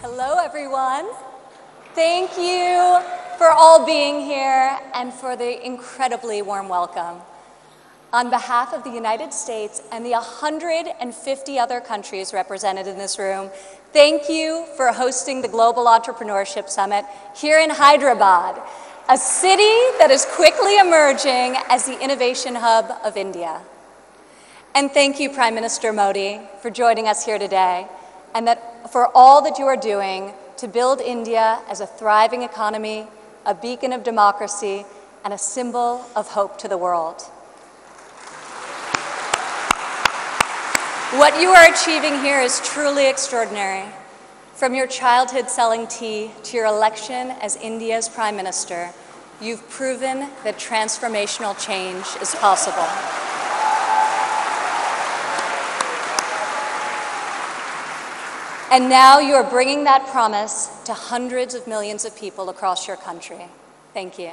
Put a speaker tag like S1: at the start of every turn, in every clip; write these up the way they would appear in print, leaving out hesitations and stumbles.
S1: Hello, everyone. Thank you for all being here and for the incredibly warm welcome. On behalf of the United States and the 150 other countries represented in this room, thank you for hosting the Global Entrepreneurship Summit here in Hyderabad, a city that is quickly emerging as the innovation hub of India. And thank you, Prime Minister Modi, for joining us here today, and for all that you are doing to build India as a thriving economy, a beacon of democracy, and a symbol of hope to the world. What you are achieving here is truly extraordinary. From your childhood selling tea to your election as India's Prime Minister, you've proven that transformational change is possible. And now you are bringing that promise to hundreds of millions of people across your country. Thank you.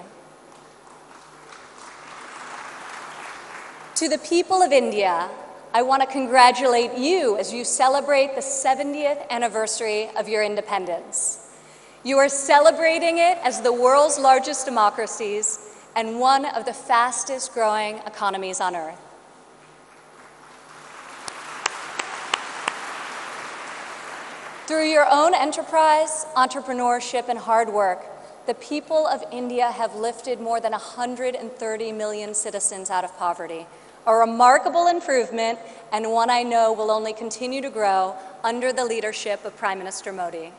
S1: To the people of India, I want to congratulate you as you celebrate the 70th anniversary of your independence. You are celebrating it as the world's largest democracies and one of the fastest growing economies on earth. Through your own enterprise, entrepreneurship, and hard work, the people of India have lifted more than 130 million citizens out of poverty, a remarkable improvement and one I know will only continue to grow under the leadership of Prime Minister Modi.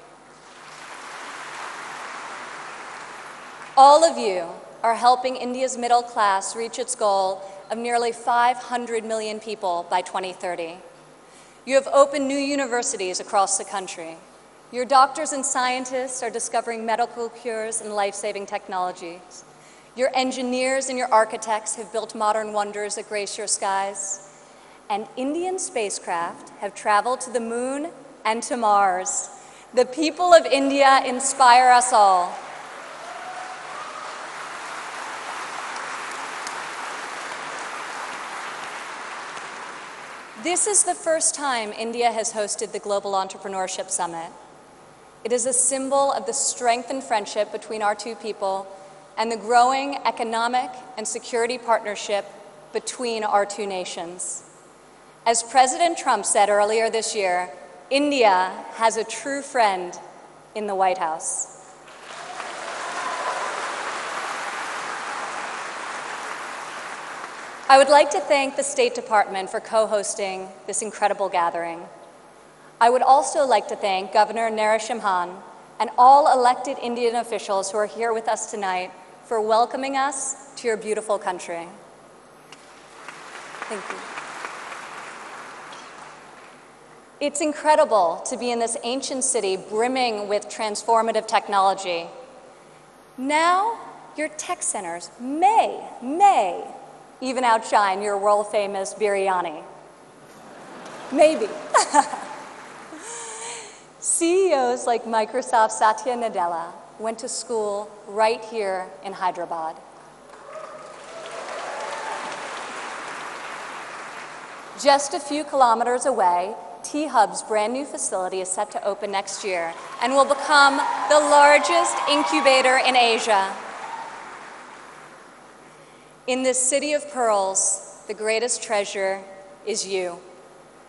S1: All of you are helping India's middle class reach its goal of nearly 500 million people by 2030. You have opened new universities across the country. Your doctors and scientists are discovering medical cures and life-saving technologies. Your engineers and your architects have built modern wonders that grace your skies. And Indian spacecraft have traveled to the moon and to Mars. The people of India inspire us all. This is the first time India has hosted the Global Entrepreneurship Summit. It is a symbol of the strength and friendship between our two people and the growing economic and security partnership between our two nations. As President Trump said earlier this year, India has a true friend in the White House. I would like to thank the State Department for co-hosting this incredible gathering. I would also like to thank Governor Narasimhan and all elected Indian officials who are here with us tonight for welcoming us to your beautiful country. Thank you. It's incredible to be in this ancient city brimming with transformative technology. Now, your tech centers may even outshine your world-famous biryani. Maybe. CEOs like Microsoft's Satya Nadella went to school right here in Hyderabad. Just a few kilometers away, T-Hub's brand new facility is set to open next year and will become the largest incubator in Asia. In this city of pearls, the greatest treasure is you,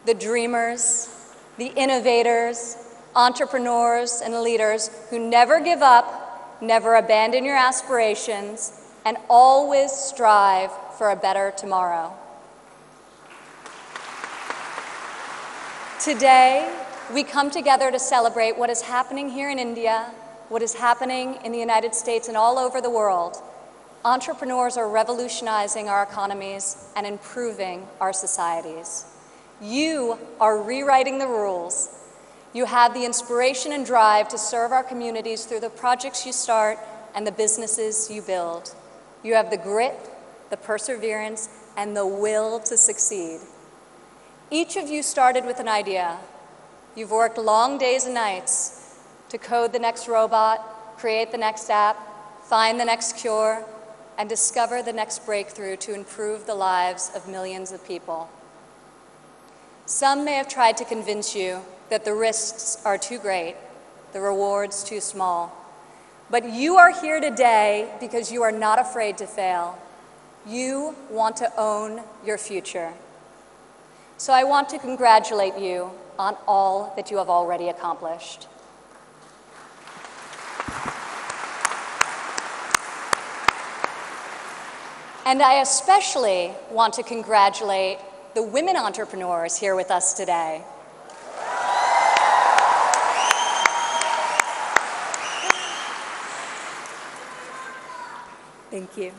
S1: the dreamers, the innovators, entrepreneurs, and leaders who never give up, never abandon your aspirations, and always strive for a better tomorrow. Today, we come together to celebrate what is happening here in India, what is happening in the United States and all over the world. Entrepreneurs are revolutionizing our economies and improving our societies. You are rewriting the rules. You have the inspiration and drive to serve our communities through the projects you start and the businesses you build. You have the grit, the perseverance, and the will to succeed. Each of you started with an idea. You've worked long days and nights to code the next robot, create the next app, find the next cure, and discover the next breakthrough to improve the lives of millions of people. Some may have tried to convince you that the risks are too great, the rewards too small. But you are here today because you are not afraid to fail. You want to own your future. So I want to congratulate you on all that you have already accomplished. And I especially want to congratulate the women entrepreneurs here with us today. Thank you.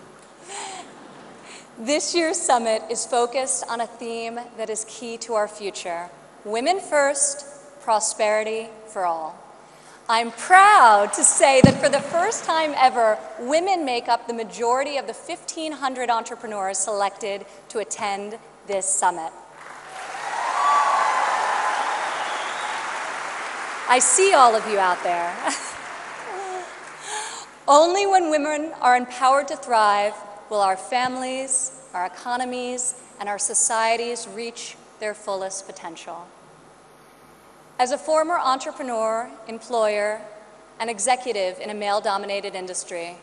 S1: This year's summit is focused on a theme that is key to our future: women first, prosperity for all. I'm proud to say that for the first time ever, women make up the majority of the 1,500 entrepreneurs selected to attend this summit. I see all of you out there. Only when women are empowered to thrive will our families, our economies, and our societies reach their fullest potential. As a former entrepreneur, employer, and executive in a male-dominated industry,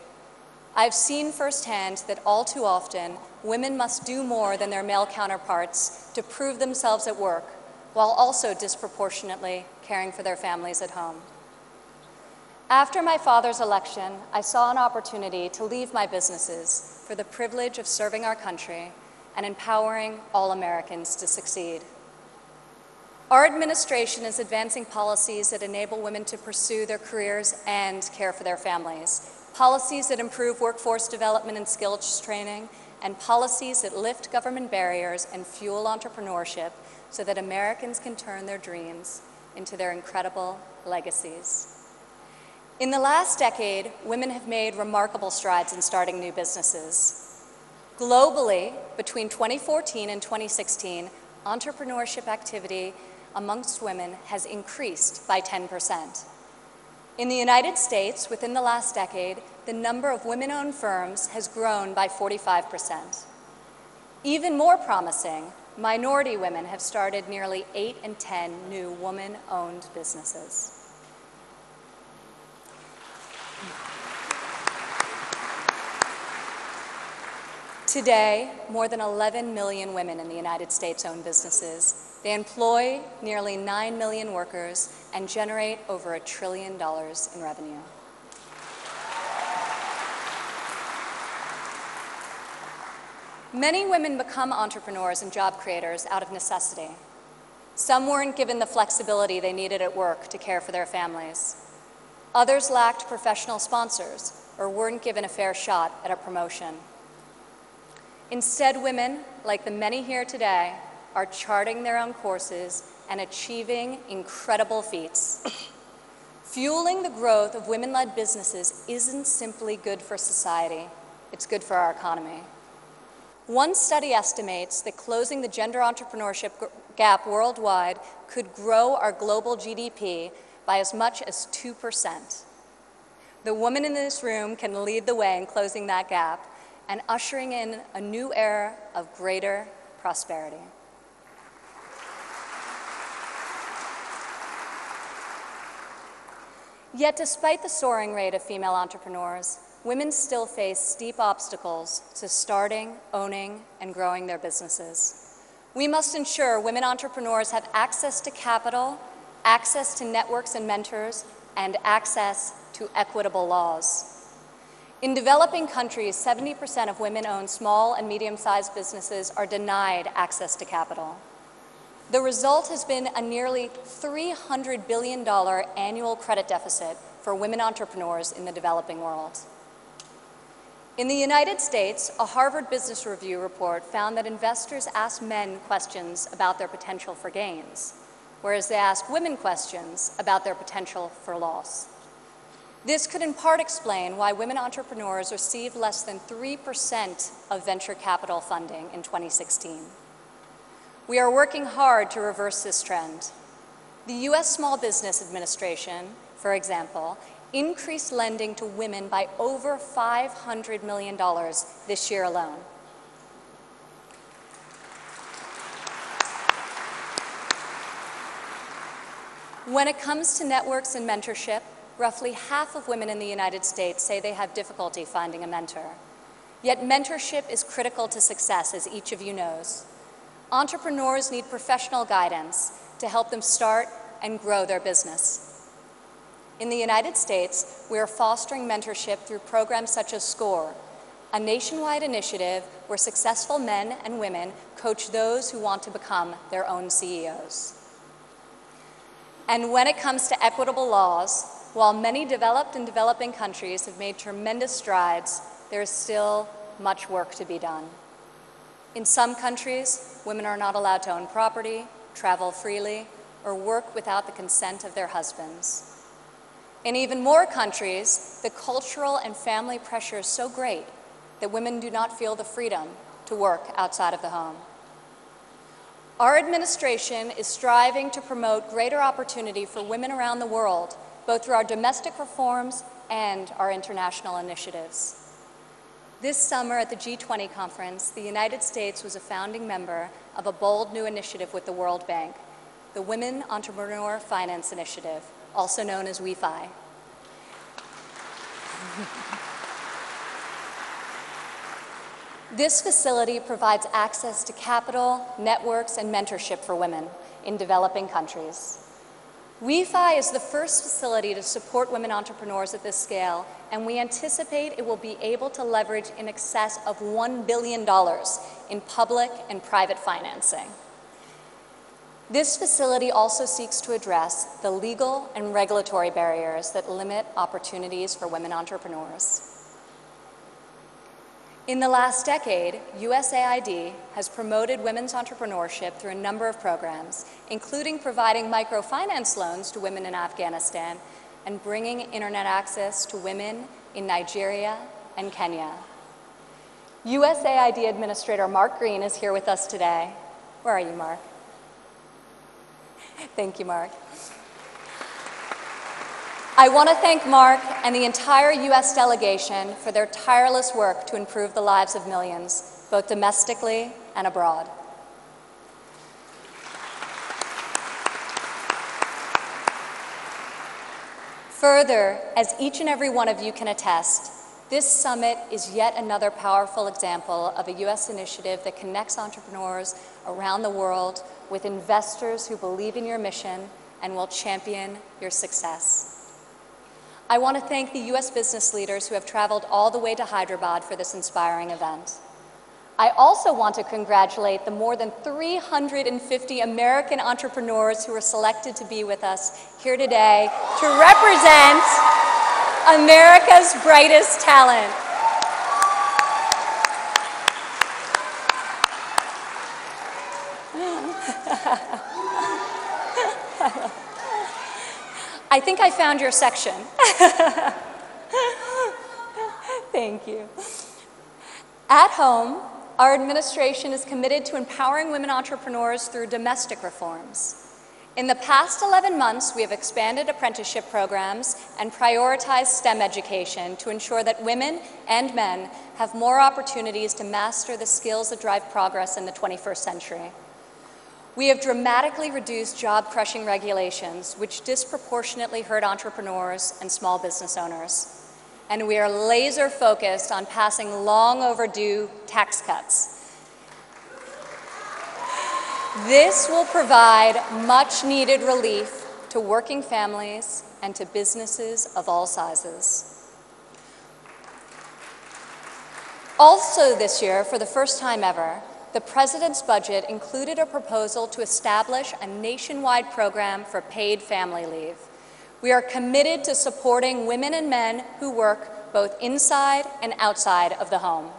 S1: I've seen firsthand that all too often, women must do more than their male counterparts to prove themselves at work, while also disproportionately caring for their families at home. After my father's election, I saw an opportunity to leave my businesses for the privilege of serving our country and empowering all Americans to succeed. Our administration is advancing policies that enable women to pursue their careers and care for their families, policies that improve workforce development and skills training, and policies that lift government barriers and fuel entrepreneurship so that Americans can turn their dreams into their incredible legacies. In the last decade, women have made remarkable strides in starting new businesses. Globally, between 2014 and 2016, entrepreneurship activity amongst women has increased by 10%. In the United States, within the last decade, the number of women-owned firms has grown by 45%. Even more promising, minority women have started nearly 8 in 10 new woman-owned businesses. Today, more than 11 million women in the United States own businesses. They employ nearly 9 million workers and generate over $1 trillion in revenue. Many women become entrepreneurs and job creators out of necessity. Some weren't given the flexibility they needed at work to care for their families. Others lacked professional sponsors or weren't given a fair shot at a promotion. Instead, women, like the many here today, are charting their own courses and achieving incredible feats. Fueling the growth of women-led businesses isn't simply good for society, it's good for our economy. One study estimates that closing the gender entrepreneurship gap worldwide could grow our global GDP by as much as 2%. The woman in this room can lead the way in closing that gap and ushering in a new era of greater prosperity. Yet despite the soaring rate of female entrepreneurs, women still face steep obstacles to starting, owning, and growing their businesses. We must ensure women entrepreneurs have access to capital, access to networks and mentors, and access to equitable laws. In developing countries, 70% of women-owned small and medium-sized businesses are denied access to capital. The result has been a nearly $300 billion annual credit deficit for women entrepreneurs in the developing world. In the United States, a Harvard Business Review report found that investors ask men questions about their potential for gains, whereas they ask women questions about their potential for loss. This could in part explain why women entrepreneurs received less than 3% of venture capital funding in 2016. We are working hard to reverse this trend. The U.S. Small Business Administration, for example, increased lending to women by over $500 million this year alone. When it comes to networks and mentorship, roughly half of women in the United States say they have difficulty finding a mentor. Yet mentorship is critical to success, as each of you knows. Entrepreneurs need professional guidance to help them start and grow their business. In the United States, we are fostering mentorship through programs such as SCORE, a nationwide initiative where successful men and women coach those who want to become their own CEOs. And when it comes to equitable laws, while many developed and developing countries have made tremendous strides, there is still much work to be done. In some countries, women are not allowed to own property, travel freely, or work without the consent of their husbands. In even more countries, the cultural and family pressure is so great that women do not feel the freedom to work outside of the home. Our administration is striving to promote greater opportunity for women around the world, both through our domestic reforms and our international initiatives. This summer at the G20 conference, the United States was a founding member of a bold new initiative with the World Bank, the Women Entrepreneur Finance Initiative, also known as WEFI. This facility provides access to capital, networks, and mentorship for women in developing countries. WEFI is the first facility to support women entrepreneurs at this scale, and we anticipate it will be able to leverage in excess of $1 billion in public and private financing. This facility also seeks to address the legal and regulatory barriers that limit opportunities for women entrepreneurs. In the last decade, USAID has promoted women's entrepreneurship through a number of programs, including providing microfinance loans to women in Afghanistan and bringing internet access to women in Nigeria and Kenya. USAID Administrator Mark Green is here with us today. Where are you, Mark? Thank you, Mark. I want to thank Mark and the entire U.S. delegation for their tireless work to improve the lives of millions, both domestically and abroad. Further, as each and every one of you can attest, this summit is yet another powerful example of a U.S. initiative that connects entrepreneurs around the world with investors who believe in your mission and will champion your success. I want to thank the U.S. business leaders who have traveled all the way to Hyderabad for this inspiring event. I also want to congratulate the more than 350 American entrepreneurs who were selected to be with us here today to represent America's brightest talent. I think I found your section. Thank you. At home, our administration is committed to empowering women entrepreneurs through domestic reforms. In the past 11 months, we have expanded apprenticeship programs and prioritized STEM education to ensure that women and men have more opportunities to master the skills that drive progress in the 21st century. We have dramatically reduced job-crushing regulations, which disproportionately hurt entrepreneurs and small business owners. And we are laser-focused on passing long-overdue tax cuts. This will provide much-needed relief to working families and to businesses of all sizes. Also this year, for the first time ever, the President's budget included a proposal to establish a nationwide program for paid family leave. We are committed to supporting women and men who work both inside and outside of the home.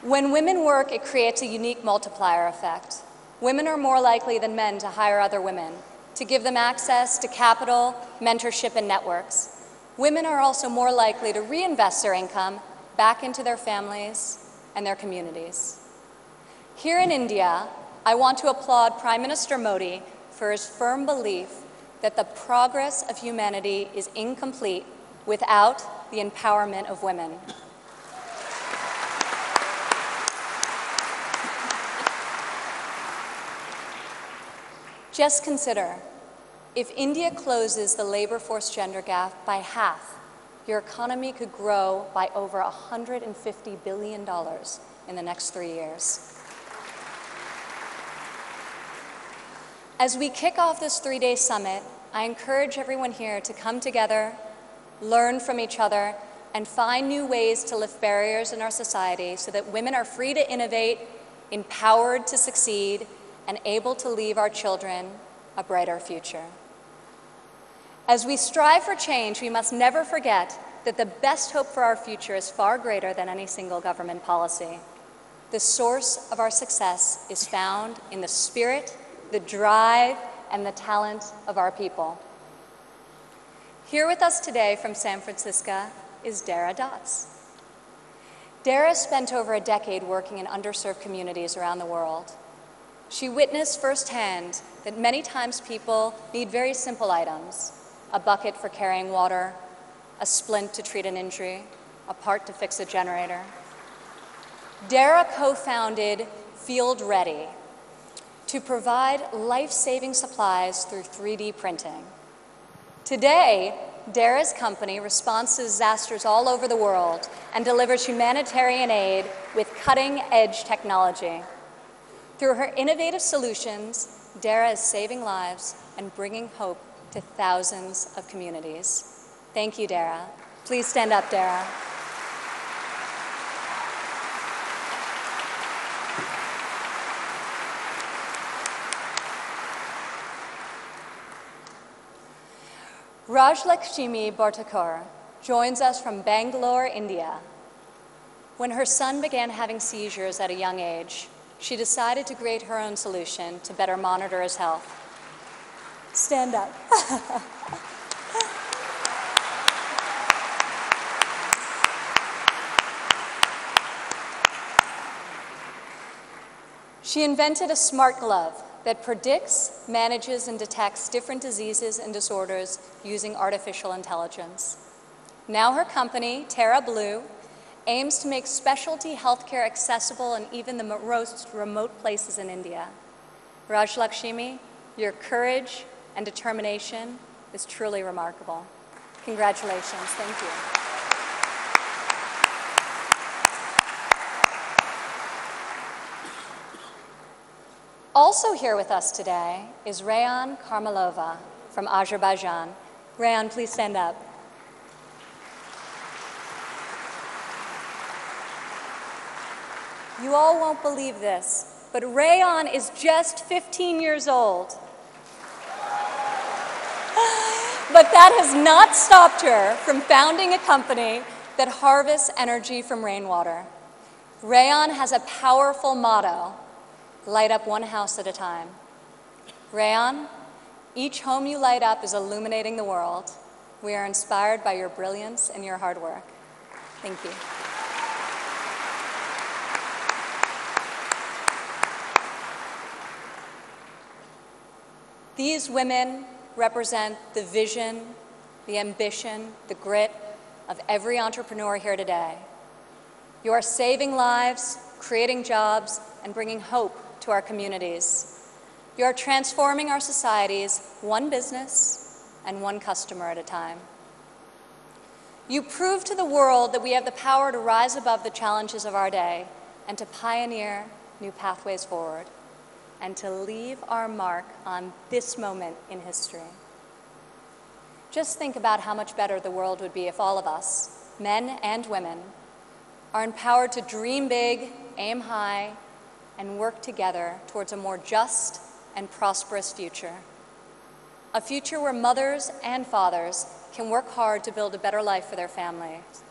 S1: When women work, it creates a unique multiplier effect. Women are more likely than men to hire other women, to give them access to capital, mentorship, and networks. Women are also more likely to reinvest their income back into their families and their communities. Here in India, I want to applaud Prime Minister Modi for his firm belief that the progress of humanity is incomplete without the empowerment of women. Just consider, if India closes the labor force gender gap by half, your economy could grow by over $150 billion in the next 3 years. As we kick off this 3-day summit, I encourage everyone here to come together, learn from each other, and find new ways to lift barriers in our society so that women are free to innovate, empowered to succeed, and able to leave our children a brighter future. As we strive for change, we must never forget that the best hope for our future is far greater than any single government policy. The source of our success is found in the spirit, the drive, and the talent of our people. Here with us today from San Francisco is Dara Dotz. Dara spent over a decade working in underserved communities around the world. She witnessed firsthand that many times people need very simple items: a bucket for carrying water, a splint to treat an injury, a part to fix a generator. Dara co-founded Field Ready to provide life-saving supplies through 3D printing. Today, Dara's company responds to disasters all over the world and delivers humanitarian aid with cutting-edge technology. Through her innovative solutions, Dara is saving lives and bringing hope to thousands of communities. Thank you, Dara. Please stand up, Dara. Rajlakshmi Bhartakar joins us from Bangalore, India. When her son began having seizures at a young age, she decided to create her own solution to better monitor his health. Stand up. She invented a smart glove that predicts, manages, and detects different diseases and disorders using artificial intelligence. Now her company, Terra Blue, aims to make specialty healthcare accessible in even the most remote places in India. Rajlakshmi, your courage and determination is truly remarkable. Congratulations. Thank you. Also here with us today is Rayan Karmalova from Azerbaijan. Rayan, please stand up. You all won't believe this, but Rayan is just 15 years old. But that has not stopped her from founding a company that harvests energy from rainwater. Rayan has a powerful motto: light up one house at a time. Rayan, each home you light up is illuminating the world. We are inspired by your brilliance and your hard work. Thank you. These women represent the vision, the ambition, the grit of every entrepreneur here today. You are saving lives, creating jobs, and bringing hope to our communities. You are transforming our societies one business and one customer at a time. You prove to the world that we have the power to rise above the challenges of our day and to pioneer new pathways forward and to leave our mark on this moment in history. Just think about how much better the world would be if all of us, men and women, are empowered to dream big, aim high, and work together towards a more just and prosperous future. A future where mothers and fathers can work hard to build a better life for their families,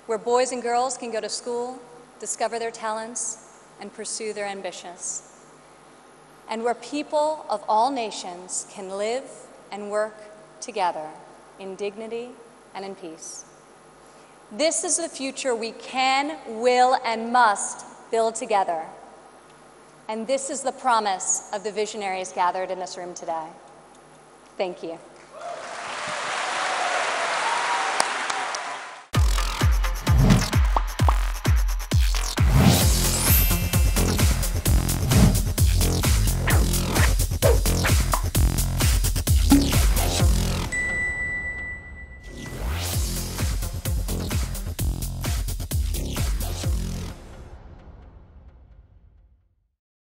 S1: where boys and girls can go to school, discover their talents, and pursue their ambitions, and where people of all nations can live and work together in dignity and in peace. This is the future we can, will, and must build together. And this is the promise of the visionaries gathered in this room today. Thank you.